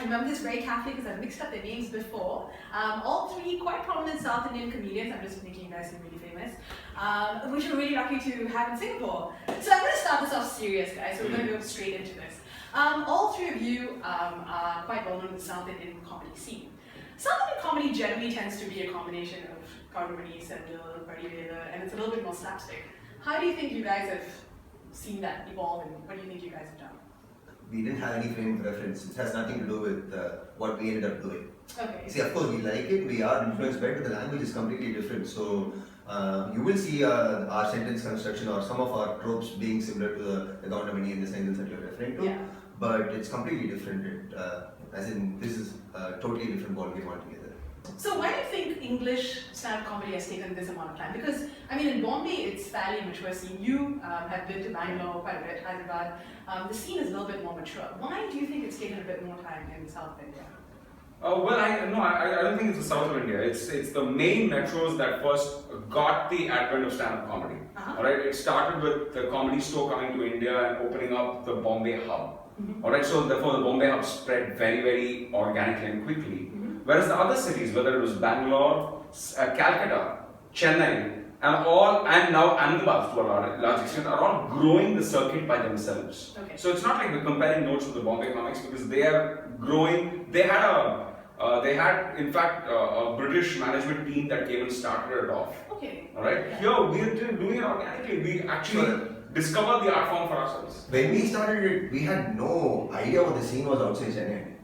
remember this very carefully because I've mixed up their names before. All three quite prominent South Indian comedians. I'm just making you guys seem really famous, which we're really lucky to have in Singapore. So I'm going to start this off serious, guys. So we're going to go straight into this. All three of you are quite well known in the South Indian comedy scene. South Indian comedy generally tends to be a combination of Kaudamani, Senthil, Padivela, and it's a little bit more slapstick. How do you think you guys have seen that evolve, and what do you think you guys have done? We didn't have any frame of reference. It has nothing to do with what we ended up doing. Okay. See, of course, we like it, we are influenced by it, but the language is completely different. So, you will see our sentence construction or some of our tropes being similar to the Kaudamani and the sentence that you're referring to. Yeah. But it's completely different. As in, this is a totally different ballgame altogether. So why do you think English stand-up comedy has taken this amount of time? Because, I mean, in Bombay, it's fairly mature scene. You have been to Bangalore quite a bit, Hyderabad. The scene is a little bit more mature. Why do you think it's taken a bit more time in South India? Well, I don't think it's the south of India. It's the main metros that first got the advent of stand-up comedy. All right, it started with the Comedy Store coming to India and opening up the Bombay hub. All right, so therefore the Bombay hub spread very, very organically and quickly. Whereas the other cities, whether it was Bangalore, Calcutta, Chennai, and now Ahmedabad to a large extent, are all growing the circuit by themselves. Okay. So it's not like we're comparing notes with the Bombay comics because they are growing. They had in fact a British management team that came and started it off. Okay. All right. Yeah. Here we're doing it organically. We actually discovered the art form for ourselves. When we started it, we had no idea what the scene was outside Chennai.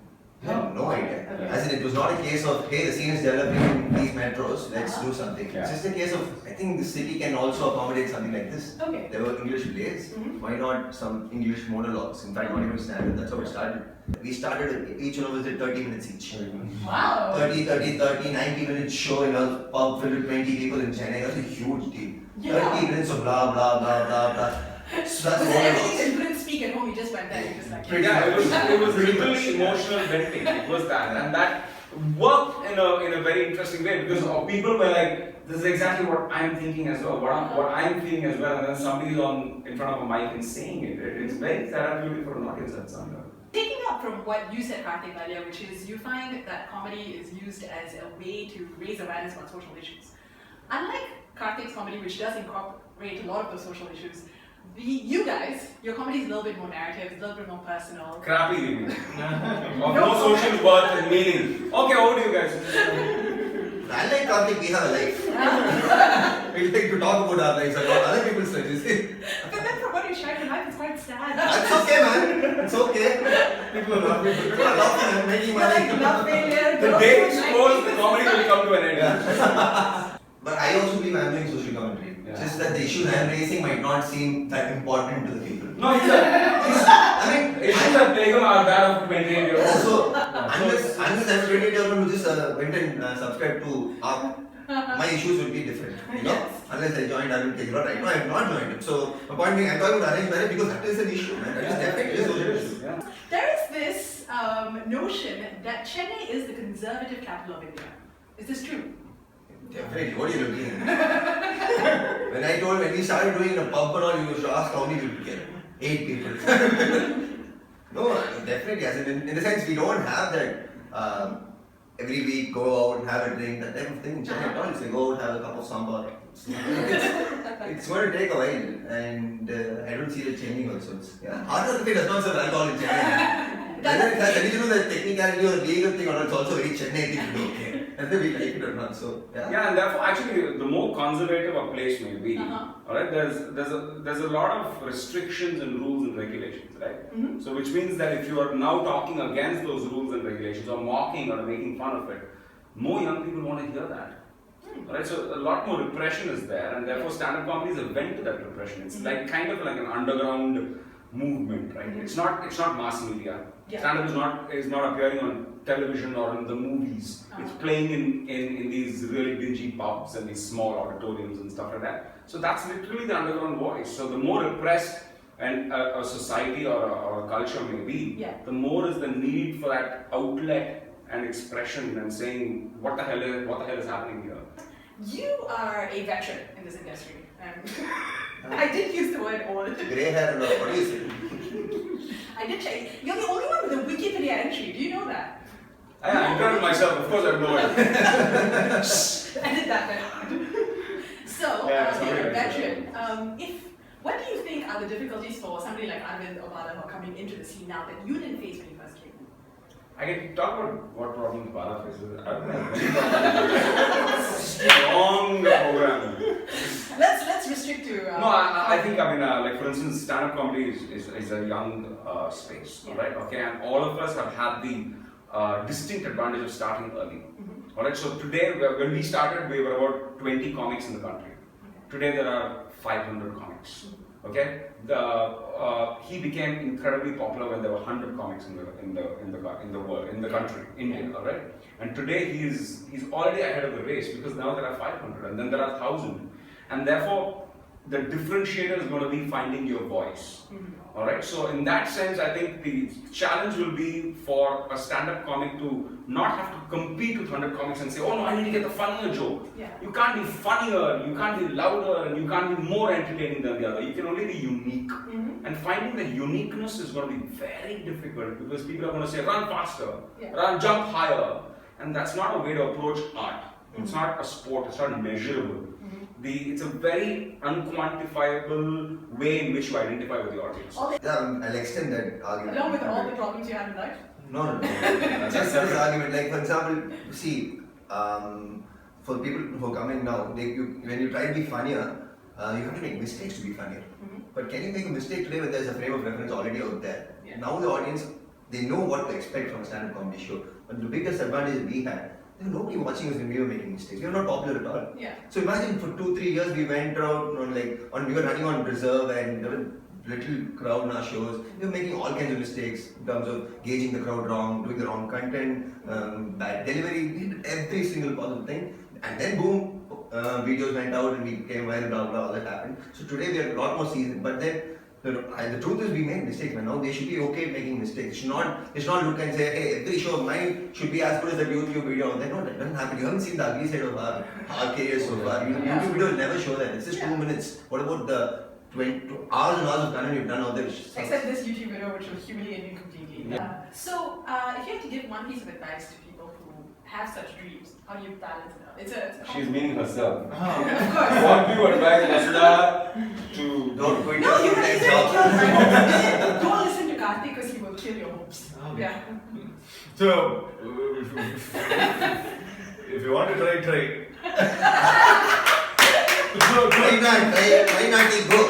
We had no idea. Okay. As in, it was not a case of, hey, the scene is developing in these metros, let's do something. Yeah. It's just a case of, I think the city can also accommodate something like this. Okay. There were English plays, why not some English monologues? In fact, not even standard, that's how it started. We started, each one of us did 30 minutes each. Wow. 90 minutes show in a pub filled with 20 people in Chennai, that's a huge deal. Yeah. 30 minutes of blah, blah, blah, blah, blah. So that's Was all it it everything that was. you couldn't speak at home, you just went there, you just like... Yeah, it was literally emotional venting. It was that, and that worked in a very interesting way because people were like, "This is exactly what I'm thinking as well. What I'm feeling as well." And then somebody's in front of a mic and saying it. It's very therapeutic for an audience that's under. Taking up from what you said, Karthik, earlier, which is you find that comedy is used as a way to raise awareness about social issues. Unlike Karthik's comedy, which does incorporate a lot of those social issues, you guys, your comedy is a little bit more narrative, it's a little bit more personal. Crappy living. Of no social worth and meaning. Okay, over to you guys. Unlike Karthik, we have a life. We like to talk about our lives and not other people's lives, you see. But then from what you shared in life, it's quite sad. That's okay, man. It's okay. People are laughing. People are laughing and making You're money. like love failure, The day it's closed, the comedy will come to an end. But I also believe I'm doing social commentary. Yeah. Just that the issues I'm raising might not seem that important to the people. No, I mean, issues that taken are that of 28 years old. also, unless I'm a 28-year-old who just went and subscribed to ARP, my issues will be different. You know? Yes. Unless I joined Arvind Kejriwal, right now I have not joined him. So, my point being, I'm talking about arranged marriage because that is an issue, man. That is definitely a social issue. Yeah. There is this notion that Chennai is the conservative capital of India. Is this true? Definitely. What are you looking at? When we started doing a pub and all, you used to ask how many people came. 8 people. No, definitely. As in the sense, we don't have that every week go out and have a drink, that type of thing in Chennai at all. It's like go out, have a cup of sambar. It's going to take a while, and I don't see it changing also. Hard Cafe does not serve alcohol in Chennai. Whether it has anything to do with the technicality or the legal thing or not, it's also very Chennai thing to do. Okay. Whether we like it or not. So Yeah, and therefore, actually, the more conservative a place may be, all right, there's a lot of restrictions and rules and regulations, right? So, which means that if you are now talking against those rules and regulations or mocking or making fun of it, more young people want to hear that. All right, so a lot more repression is there, and therefore, stand-up comedy is a vent to that repression. It's like kind of like an underground movement, right? It's not mass media. Yeah. Stand-up is not appearing on television or in the movies. It's playing in these really dingy pubs and these small auditoriums and stuff like that. So that's literally the underground voice. So the more repressed a society or a culture may be, the more is the need for that outlet and expression and saying what the hell is happening here. You are a veteran in this industry. I did use the word old. grey hair and all. What do you say? I did check. You're the only one with a Wikipedia entry. Do you know that? included myself. Of course, I have no idea. Edit that then. So, being a veteran, what do you think are the difficulties for somebody like Arvind or Bala who are coming into the scene now that you didn't face when you first came in? I can talk about what problems Bala faces. I don't have many problems. Long program. Let's restrict to. No, I think, like for instance, stand-up comedy is a young space, right? Okay, and all of us have had the distinct advantage of starting early. Alright, so today, when we started, we were about 20 comics in the country. Today, there are 500 comics. Okay, he became incredibly popular when there were 100 comics in the world, in the country, India. Alright, and today he's already ahead of the race because now there are 500, and then there are 1,000, and therefore the differentiator is going to be finding your voice. Alright, so in that sense, I think the challenge will be for a stand-up comic to not have to compete with 100 comics and say, oh no, I need to get the funnier joke. You can't be funnier, you can't be louder, and you can't be more entertaining than the other. You can only be unique. And finding the uniqueness is going to be very difficult because people are going to say, run faster, jump higher. And that's not a way to approach art. It's not a sport, it's not measurable. It's a very unquantifiable way in which you identify with the audience. I'll extend that argument. Along with all the problems you have in life? No. Just this argument, like for example, see, for people who are coming now, when you try to be funnier, you have to make mistakes to be funnier. But can you make a mistake today when there's a frame of reference already out there? Now the audience, they know what to expect from a stand-up comedy show. But the biggest advantage we had, there was nobody watching us when we were making mistakes. We were not popular at all. So imagine for 2-3 years we went around we were running on reserve and there were little crowd in our shows. We were making all kinds of mistakes in terms of gauging the crowd wrong, doing the wrong content, bad delivery. We did every single possible thing. And then boom, videos went out and we became viral, blah blah, all that happened. So today we are a lot more seasoned. But then the truth is we make mistakes, man. Now they should be okay making mistakes. They should not look and say, hey, every show of mine should be as good as that YouTube video. Then no, that doesn't happen. You haven't seen the ugly side of our career so far. YouTube video will never show that. It's just 2 minutes. What about the 20 hours and hours of content you've done out there? Except this YouTube video, which will humiliate you completely. So, if you had to give one piece of advice to people who have such dreams, how do you balance it out? She's meaning herself. Of course. What do you advise Asla to don't quit No, you can't don't listen to Karthik because he will kill your hopes. So, if you want to try. Why not you go?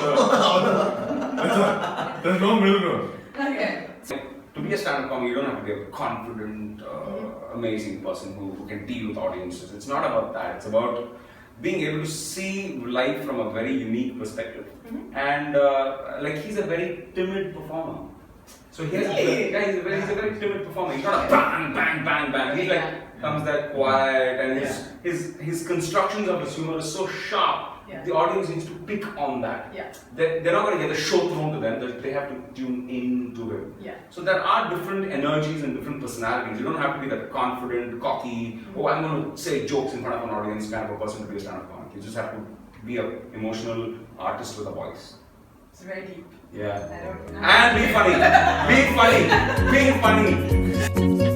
There's no middle ground. Okay. To be a stand-up comic, you don't have to be a confident, amazing person who can deal with audiences. It's not about that. It's about being able to see life from a very unique perspective. And he's a very timid performer. So he's a very timid performer. He's not a bang, bang, bang, bang. He comes that quiet, and his constructions of his humor is so sharp. The audience needs to pick on that. They're not going to get the show thrown to them. They have to tune into it. So there are different energies and different personalities. You don't have to be that confident, cocky, I'm going to say jokes in front of an audience kind of a person to be a stand-up comic. You just have to be an emotional artist with a voice. It's very deep. And be funny. Be funny.